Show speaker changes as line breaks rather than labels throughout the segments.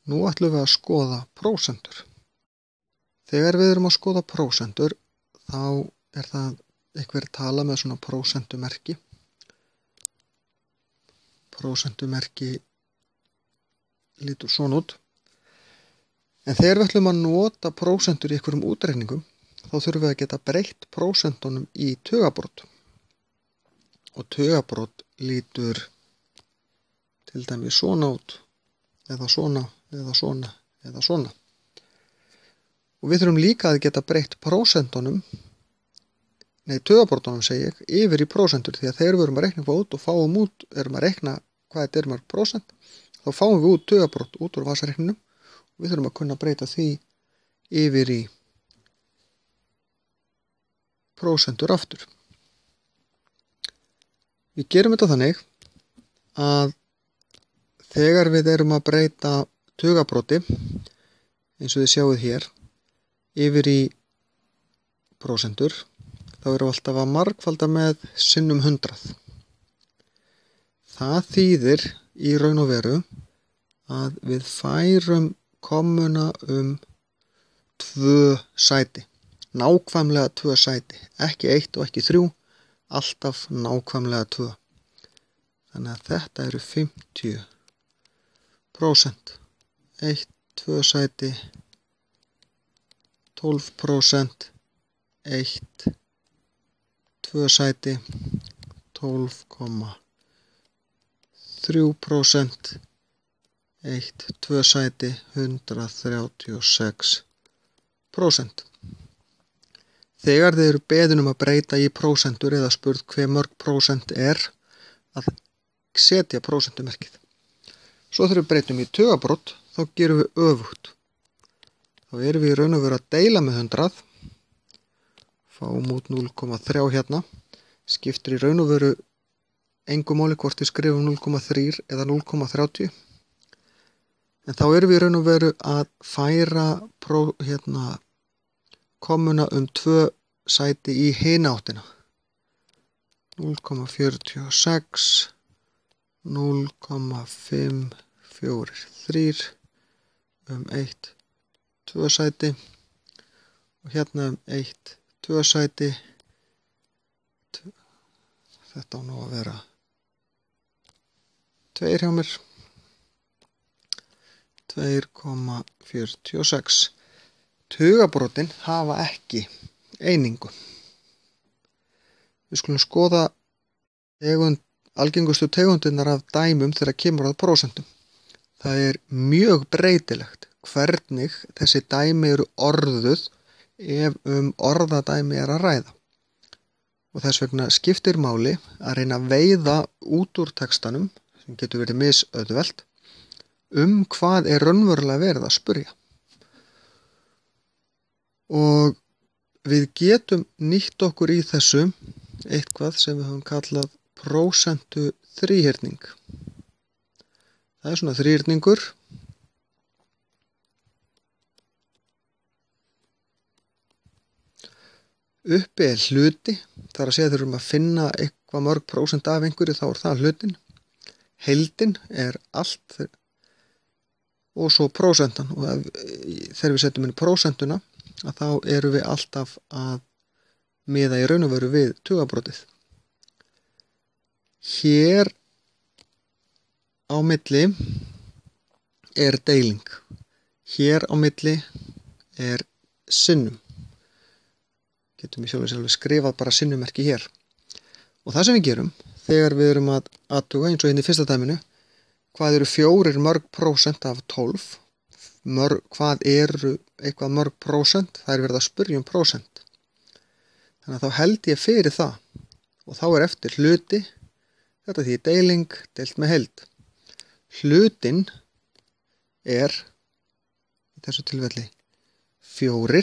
Nú ætlum við að skoða prósentur. Þegar við erum að skoða prósentur þá er það einhver tala með svona prósentumerki. Prósentumerki lítur svona út. En þegar við ætlum að nota prósentur í einhverjum útreikningum þá þurfum við að geta breytt prósentunum í tugabrot. Og tugabrot lítur til dæmis svona út, eða svona, eða svona, eða svona. Og við þurfum líka að geta breytt tugabrotunum segi ég, yfir í prósentur, því að þegar við erum að reikna eitthvað út og fáum út, erum að reikna hvað þetta er mörg prósent, þá fáum við út tugabrot út úr vasareikninum og við þurfum að kunna breyta því yfir í prósentur aftur. Við gerum þetta þannig að þegar við erum að breyta tugabroti, eins og þið sjáuð hér, yfir í prósentur, þá erum við alltaf að margfalda með sinnum 100. Það þýðir í raun og veru að við færum kommuna 2 sæti. Nákvæmlega 2 sæti. Ekki 1 og ekki 3, alltaf nákvæmlega 2. Þannig að þetta eru 50%. 1, 2 sæti, 12%, 1, 2 sæti, 12,3%, 1, 2 sæti, 136%. Þegar þið eru beðin að breyta í prósentur eða spurt hve mörg prósent er, að setja prósentumerkið. Svo þegar við breytum í tugabrot, þá gerum við öfugt. Þá erum við í raun og veru að deila með 100, fáum út 0,3 hérna, skiptir í raun og veru engu máli hvort við skrifum 0,3 eða 0,30. En þá erum við í raun og veru að færa kommuna 2 sæti í hina áttina. 0,46, 0,543 1, 2 sæti og hérna 1, 2 sæti. Þetta á nú að vera 2 hjá mér. 2,46. Tugabrotin hafa ekki einingu. Við skulum skoða algengustu tegundirnar af dæmum þegar kemur að prósentum. Það er mjög breytilegt hvernig þessi dæmi eru orðuð ef orðadæmi er að ræða. Og þess vegna skiptir máli að reyna að veiða út úr textanum, sem getur verið misauðvelt, hvað er raunverulega verið að spurja. Og við getum nýtt okkur í þessu eitthvað sem við höfum kallað prósentu þríhyrning. Það er svona þríhyrningur. Uppi er hluti, það er að segja þurfum að finna eitthvað mörg prósent af einhverju, þá er það hlutin. Heildin er allt og svo prósentan. Og þegar við setjum inn prósentuna, þá erum við alltaf að miða í raun og veru við tugabrotið. Hér á milli er deiling. Hér á milli er sinnum. Getum við sjálfur skrifað bara sinnumerki hér. Og það sem við gerum, þegar við erum að athuga, eins og hérna í fyrsta dæminu, hvað eru 4 mörg prósent af 12? Hvað eru eitthvað mörg prósent? Það er verið að spyrja prósent. Þannig að þá held ég fyrir það. Og þá er eftir hluti, þetta því deiling, deilt með heild. Hlutin er, í þessu tilfelli, 4,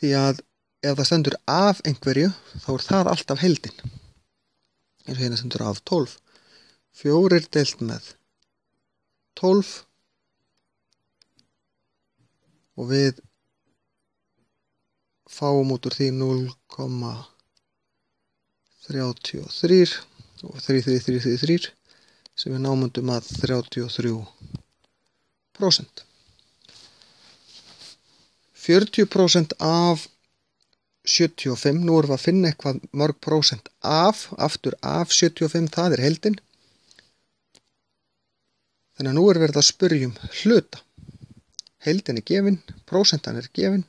því að ef það stendur af einhverju, þá er það alltaf heildin. Eins og hérna stendur af 12. 4 deilt með 12 og við fáum út úr því 0,33 og 3 sem við námundum að 33%. 40%. 40% af 75, nú erum við að finna eitthvað mörg prósent aftur af 75, það er heildin. Þannig að nú er verið að spyrja hluta. Heildin er gefin, prósentan er gefin.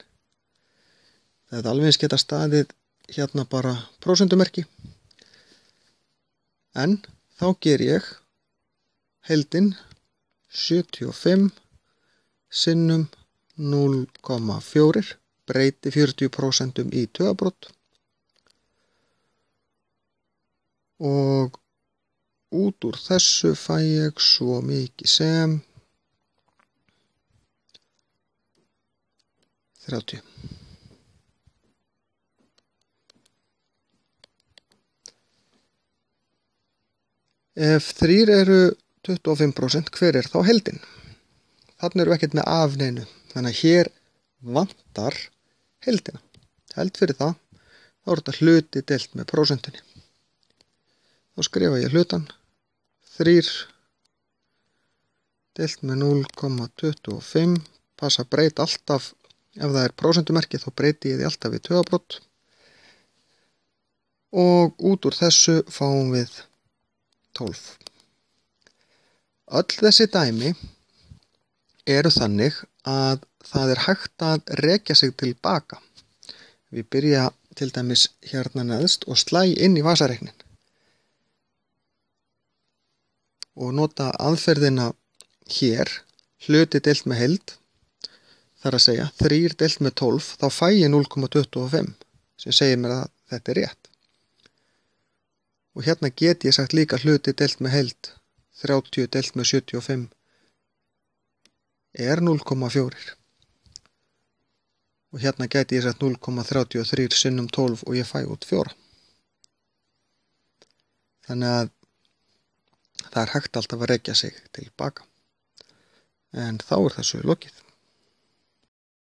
Það er alveg eins geta staðið hérna bara prósentumerki. En þá ger ég heildin 75 sinnum 0,4, breyti 40% í tugabrót og út úr þessu fæ ég svo mikið sem 30. Ef 3 eru 25%, hver er þá heildin? Þarna erum við ekkert með af neinu, þannig að hér vantar heildina. Held fyrir það, þá er þetta hluti deilt með prósentunni. Þá skrifa ég hlutan, 3 deilt með 0,25, passa að breyta alltaf, ef það er prósentumerki þá breyti ég því alltaf í tugabrót. Og út úr þessu fáum við 12. Öll þessi dæmi eru þannig að það er hægt að rekja sig tilbaka. Við byrja til dæmis hérna neðst og slæ inn í vasareiknin og nota aðferðina hér, hluti deilt með heild, þar að segja 3 deilt með 12, þá fæ ég 0,25 sem segir mér að þetta er rétt. Og hérna get ég sagt líka hluti deilt með heild, 30 deilt með 75 er 0,4. Og hérna geti ég sagt 0,33 sinnum 12 og ég fæ út 4. Þannig að það er hægt alltaf að rekja sig tilbaka. En þá er þessu lokið.